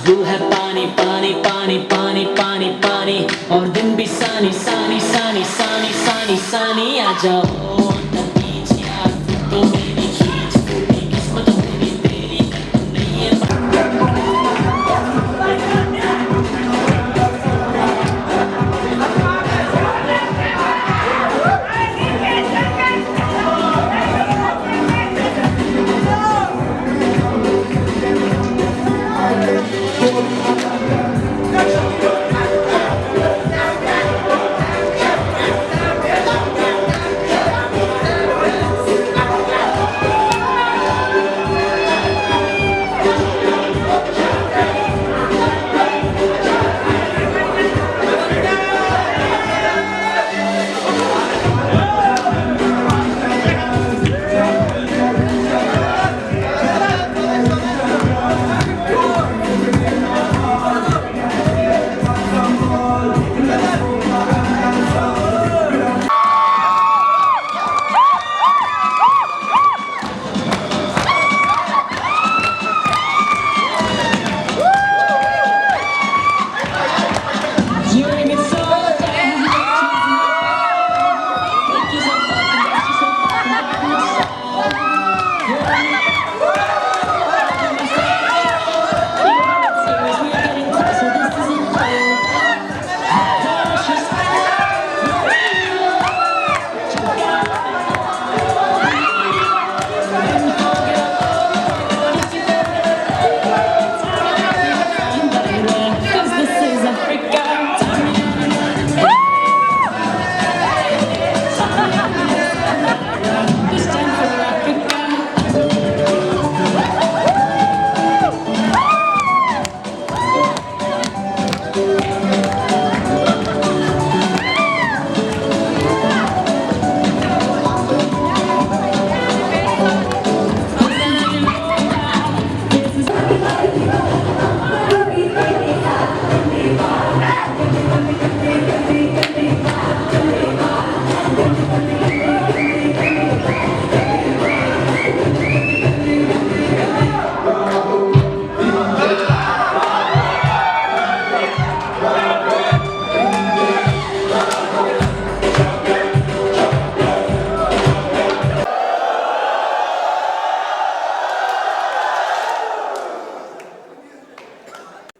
दिल है पानी पानी पानी पानी पानी पानी और दिन भी सानी सानी सानी सानी सानी सानी आ जाओ on the beach यार फिर तो मेरी खींच टूटी किस्मत मेरी तेरी तो नहीं है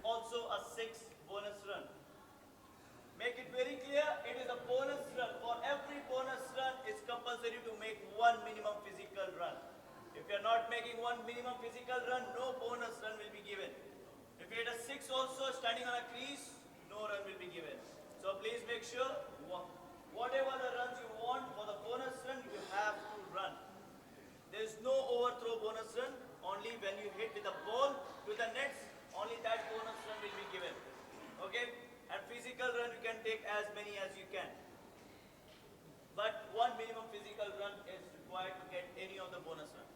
also a 6 bonus run. Make it very clear, it is a bonus run. For every bonus run, it's compulsory to make one minimum physical run. If you are not making one minimum physical run, no bonus run will be given. If you hit a 6 also standing on a crease, no run will be given. So please make sure whatever the runs you want for the bonus run, you have to run. There is no overthrow bonus run, only when you hit with the ball to the nets, only that bonus run will be given. Okay? And physical run you can take as many as you can. But one minimum physical run is required to get any of the bonus run.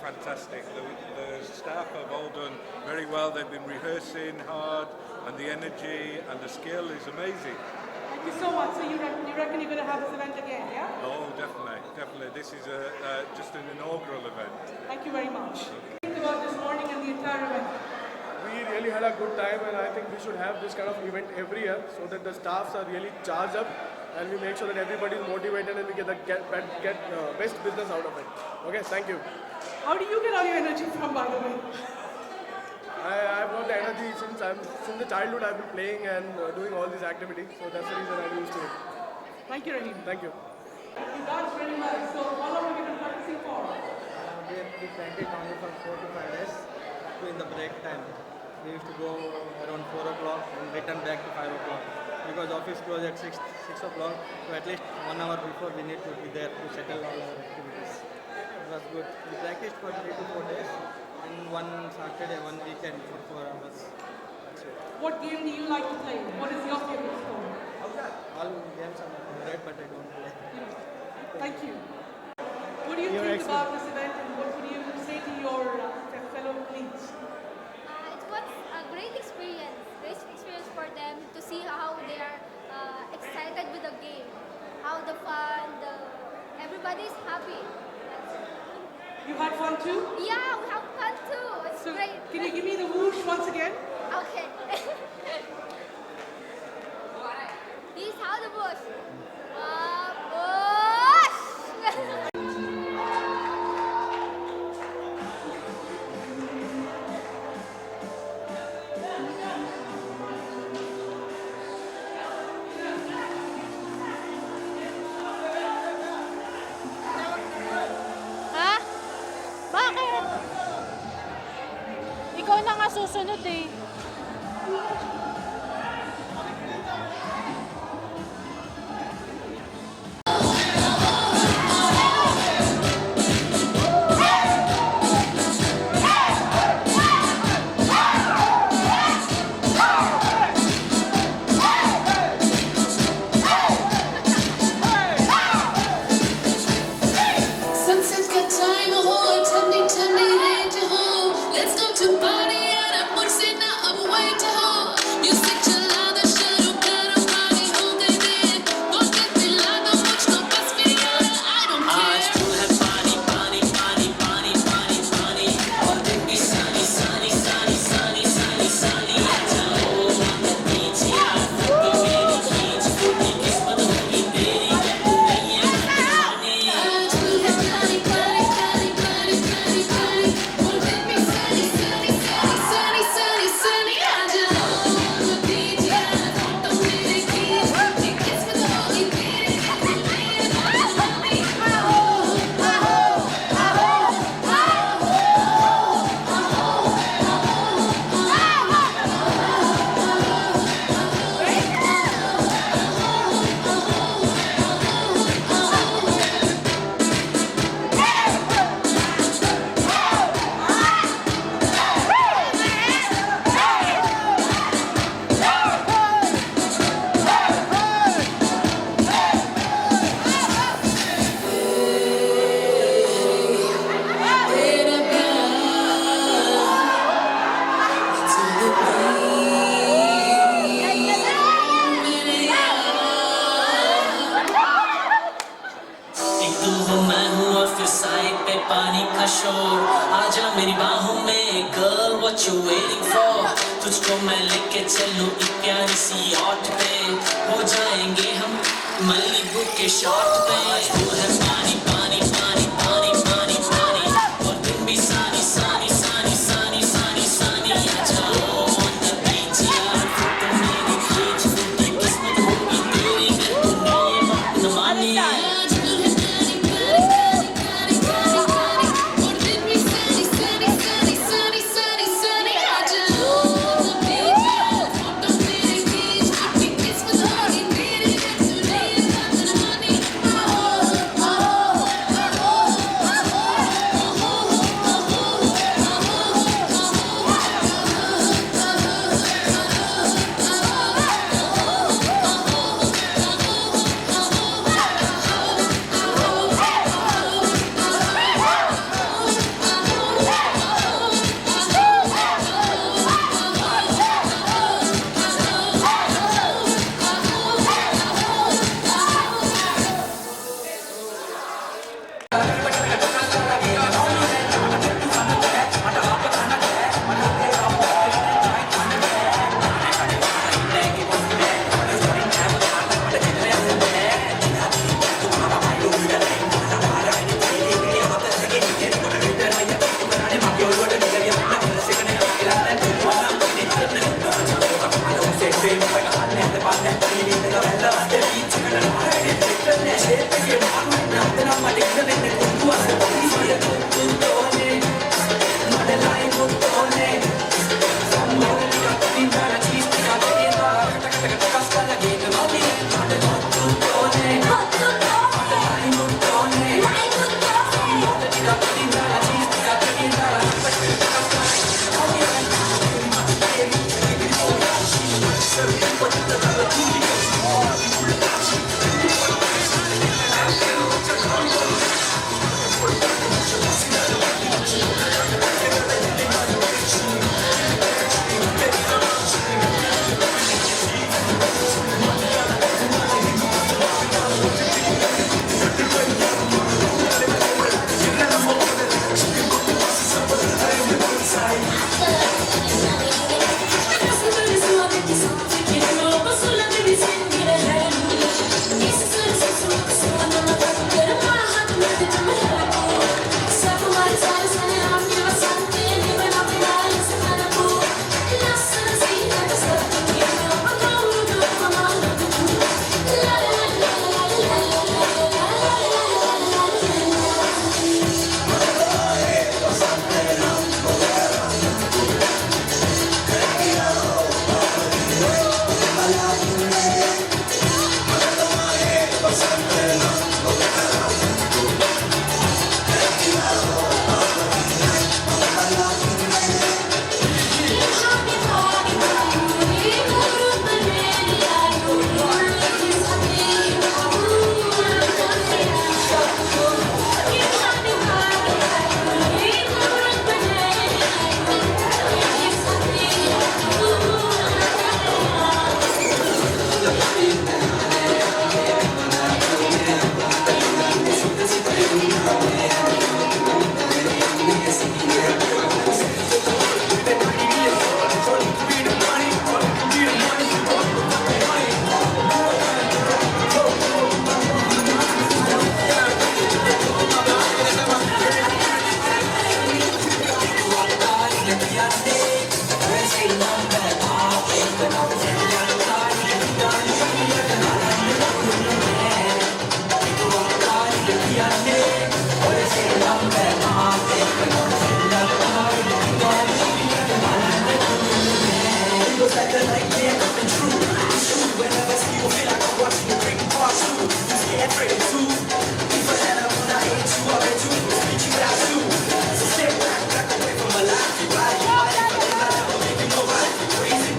fantastic. The staff have all done very well. They've been rehearsing hard, and the energy and the skill is amazing. Thank you so much. So you reckon you're going to have this event again, yeah? Oh, definitely, definitely. This is just an inaugural event. Thank you very much. Think about this morning and the entire event. We really had a good time, and I think we should have this kind of event every year so that the staffs are really charged up and we make sure that everybody is motivated and we get best business out of it. Okay, thank you. How do you get all your energy from, by the way? I've got the energy since the childhood. I've been playing and doing all these activities, so that's the reason I'm used to it. Thank you, Rahim. Thank you. You dance really well. So how long have you been practicing for? We practiced only for 4 to 5 days in the break time. We used to go around 4 o'clock and return back to 5 o'clock because office closed at 6 o'clock. So at least 1 hour before we need to be there to settle all our activities. It was good. We practiced for 3 to 4 days and one Saturday, one weekend for 4 hours. What game do you like to play? What is your favorite sport? All games are great, but I don't play. Thank you. What do you think about this event and what would you say to your fellow colleagues? It was a great experience for them to see how they are excited with the game, how the fun, everybody is happy. You had fun too? Yeah, we have fun too. It's So great. can you give me the whoosh once again? Okay. This is how the bush. Ha? Bakit? Ikaw na nga susunod eh. Sunset's got time, oh, tandi rain to home. Let's go to party and I'm mixing up way to home. Music chalada, shuru karo party ho gaye din. Porque dilana mujhko bas piyara, I don't आज care. तू है पानी पानी पानी पानी पानी पानी और दिन भी सानी सानी सानी सानी सानी सानी आ जाओ on the beach यार फोटो मेरी खींच फूटी किस्मत होगी तेरी जब तू नहीं है पानी आज तू है पानी पानी पानी पानी पानी पानी और दिन भी sunny sunny sunny sunny sunny sunny आ जाओ on the beach यार फोटो मेरी खींच फूटी किस्मत होगी तेरी जब तू नहीं है पानी। एक तू हो मैं हूँ और फिर साइड पे पानी का शोर आजा मेरी बाहों में girl what you waiting for तुझको मैं लेके चलूं एक प्यारी सी yacht पे हो जाएंगे हम मलीबू के शॉट पे आज तू है पानी पानी पानी पानी पानी पानी और दिन भी सानी सानी सानी सानी सानी सानी आ जाओ on the beach यार फोटो मेरी खींच फूटी किस्मत होगी तेरी अगर तू नहीं ये बात न मानी आज तू है पानी पानी पानी पानी पानी और दिन भी sunny sunny sunny sunny sunny sunny आ जाओ on the beach यार फोटो मेरी खींच फूटी किस्मत होगी तेरी जब तू नहीं है पानी।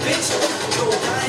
Bitch, no dying.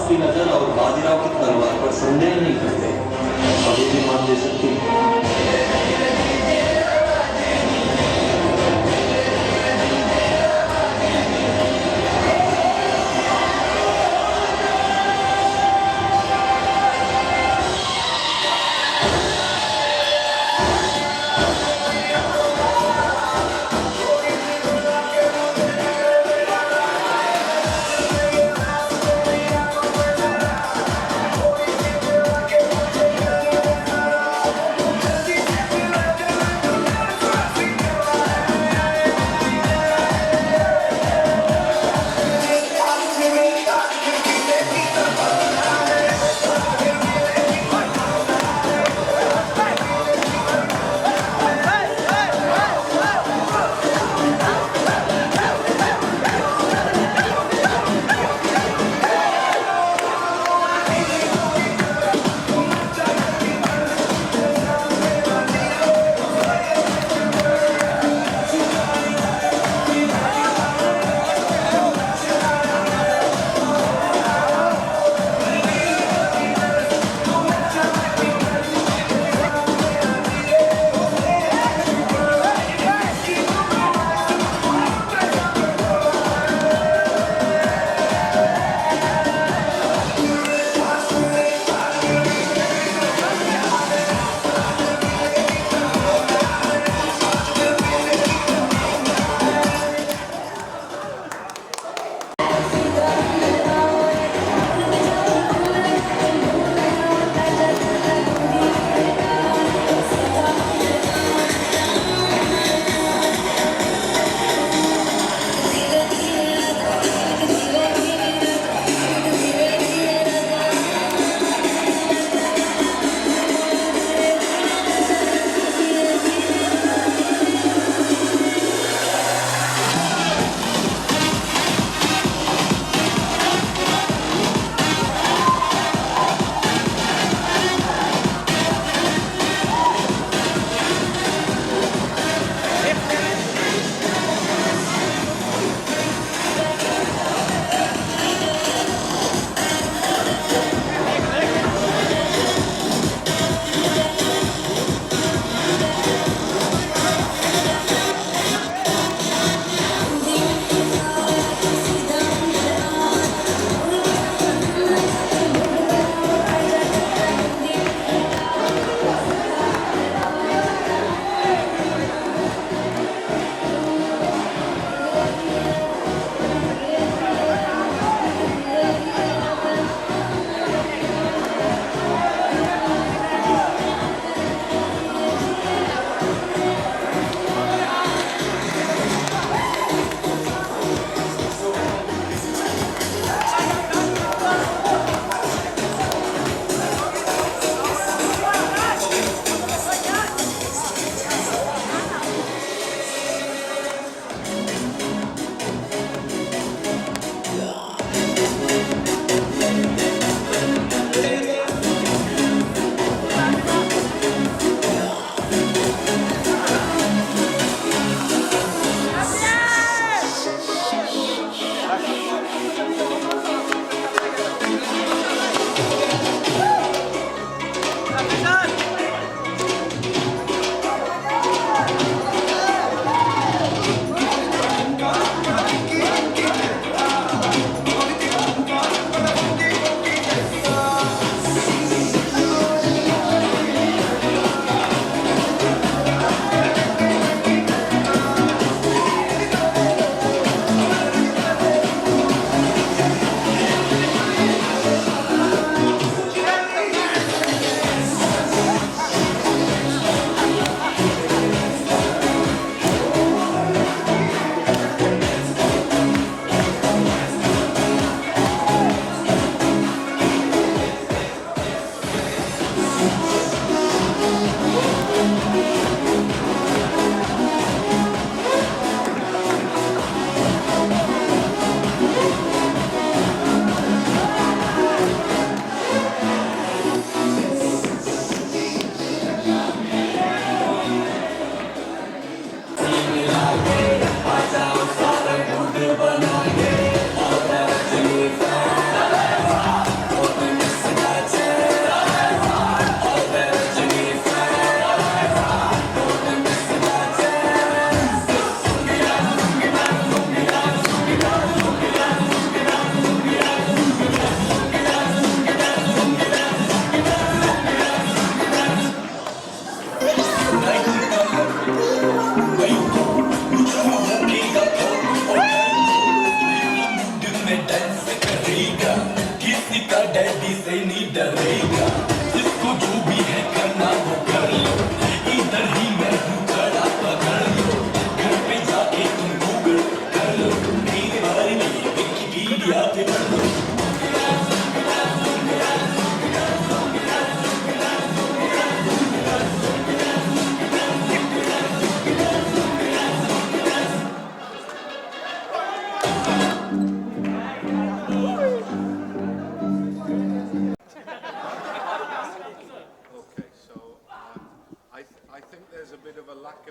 आपकी नजर और बाजीराव की तलवार पर संदेह नहीं करते, कभी भी मान ले सकती है।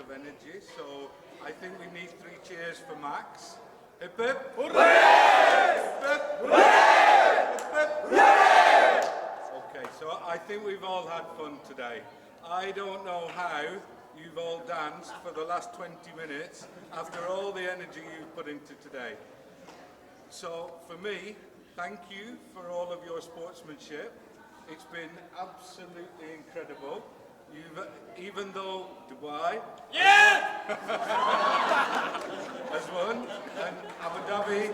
of energy. So I think we need 3 cheers for Max. Hip hip! Hooray! Hip hip! Hooray! Hip hip! Hooray! Okay, so I think we've all had fun today. I don't know how you've all danced for the last 20 minutes after all the energy you've put into today. So for me, thank you for all of your sportsmanship. It's been absolutely incredible. Even though Dubai has won, and Abu Dhabi.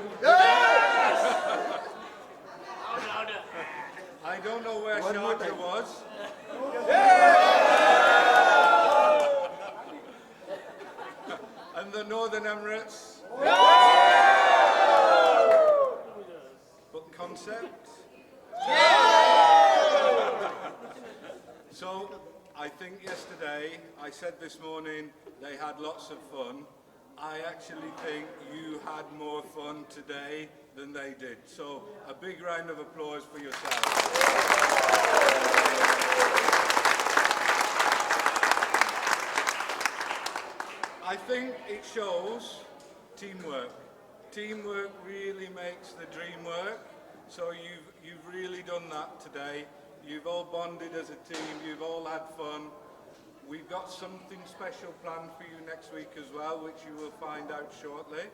I don't know where Sharjah was. And the Northern Emirates. But concept. So I think yesterday, I said this morning, they had lots of fun. I actually think you had more fun today than they did. So a big round of applause for yourselves. I think it shows teamwork. Teamwork really makes the dream work. So you've really done that today. You've all bonded as a team, you've all had fun. We've got something special planned for you next week as well, which you will find out shortly.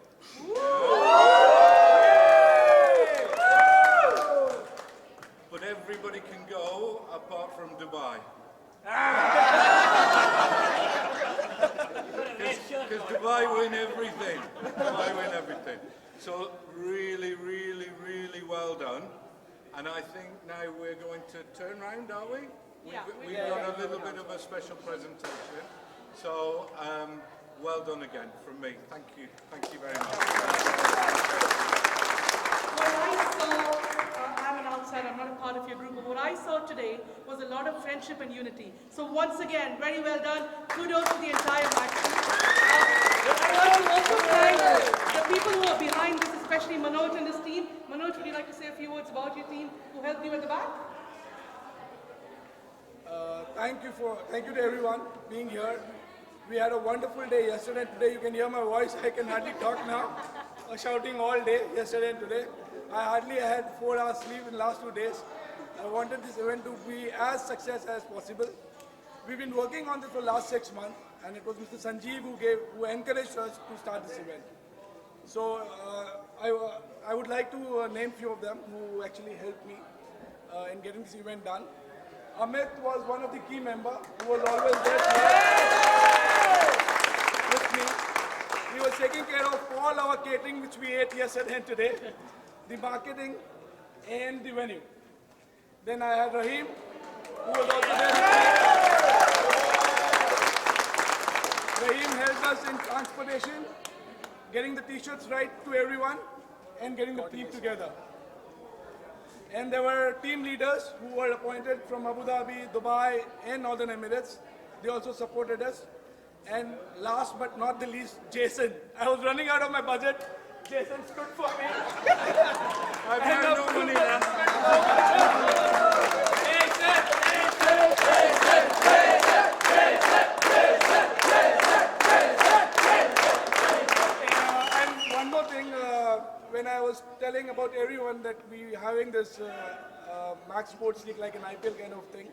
But everybody can go apart from Dubai. Because Dubai win everything. Dubai win everything. So really, really, really well done. And I think now we're going to turn round, are we? Yeah. We've got a little bit of a special presentation. So, well done again from me. Thank you. Thank you very much. What I saw, I'm an outsider, I'm not a part of your group, but what I saw today was a lot of friendship and unity. So once again, very well done. Kudos to the entire match team. I want to also thank the people who are behind this, especially Manoj and his team. Manoj, would you like to say a few words about your team who helped you at the back? Thank you to everyone being here. We had a wonderful day yesterday and today. You can hear my voice. I can hardly talk now. I was shouting all day yesterday and today. I hardly had 4 hours sleep in the last 2 days. I wanted this event to be as successful as possible. We've been working on this for the last 6 months, and it was Mr. Sanjeev who encouraged us to start this event. So I would like to name few of them who actually helped me in getting this event done. Amit was one of the key members who was always there with me. He was taking care of all our catering which we ate yesterday and today, the marketing and the venue. Then I had Rahim, who was also there with me. Rahim helped us in transportation, getting the t-shirts right to everyone and getting the team together. And there were team leaders who were appointed from Abu Dhabi, Dubai and Northern Emirates. They also supported us. And last but not the least, Jason. I was running out of my budget. Jason stood for me. I've had no money left. And one more thing, when I was telling about everyone that we having this Max Sports League like an IPL kind of thing,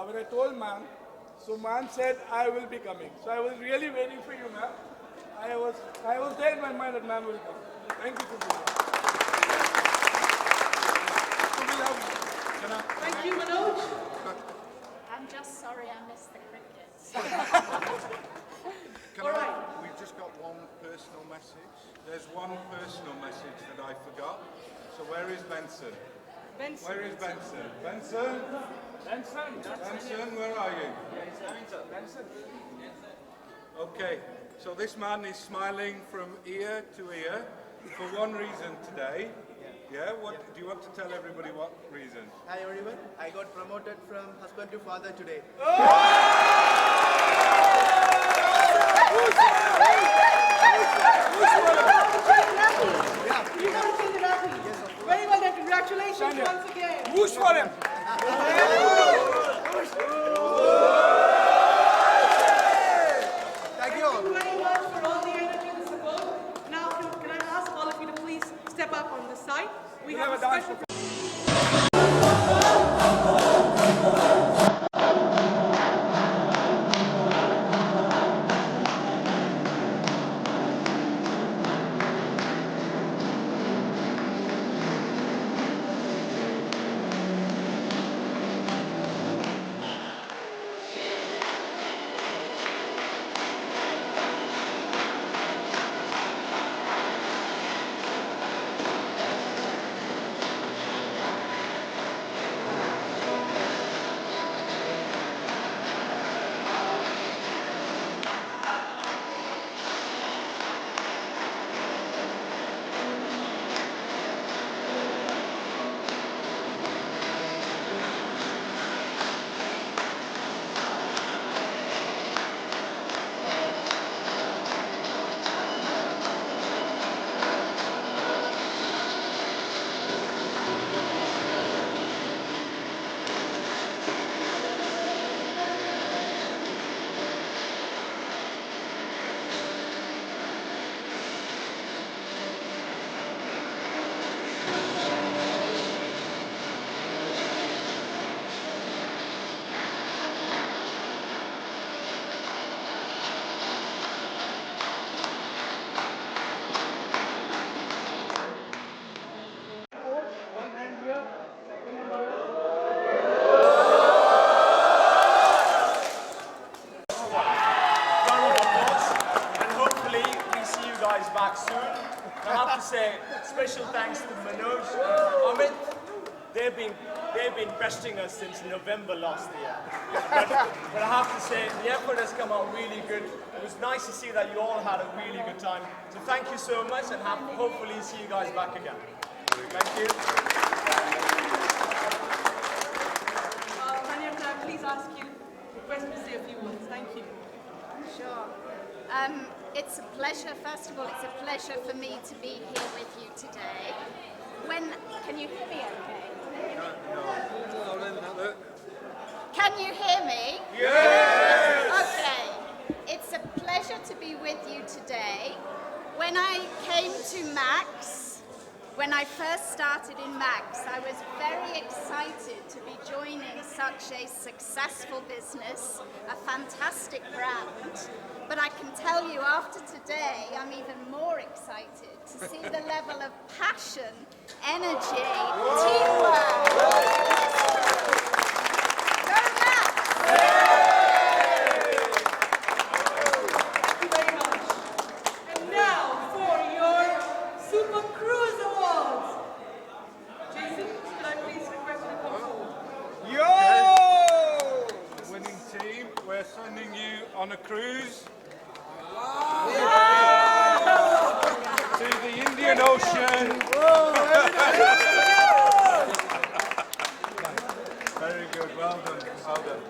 when I told ma'am, so ma'am said I will be coming. So I was really waiting for you, ma'am. I was there in my mind that ma'am will come. Thank you for being here. So we'll have, Thank you, Manoj. I'm just sorry I missed the cricket. We've just got one personal message. There's one personal message that I forgot. So where is Benson? Where is Benson? Benson? Benson, where are you? Benson. Okay, so this man is smiling from ear to ear for one reason today. Yeah, what do you want to tell everybody what reason? Hi everyone, I got promoted from husband to father today. You got to say the Rafi. Very well done. Congratulations once again. whoosh for him. Round of applause, and hopefully we see you guys back soon. I have to say special thanks to Manoj and Amit. They've been pestering us since November last year. But I have to say the effort has come out really good. It was nice to see that you all had a really good time. So thank you so much, and hopefully see you guys back again. Thank you. Tanya, can I please ask you request to say a few words? Thank you. Sure. It's a pleasure, first of all, it's a pleasure for me to be here with you today. Can you hear me okay? Can you hear me? Yes! Okay. It's a pleasure to be with you today. When I came to Max, when I first started in Max, I was very excited to be joining such a successful business, a fantastic brand. But I can tell you after today, I'm even more excited to see the level of passion, energy, teamwork. Go Max! Thank you very much. And now for your Super Cruise Awards. Jason, could I please request you to come forward? Winning team, we're sending you on a cruise to the Indian Ocean. Very good, well done, well done.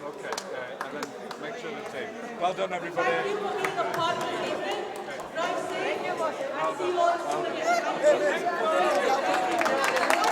Okay, and then make sure the team. Well done, everybody. Thank you for being a part of this evening. Drive safe and see you all soon again. Thank you.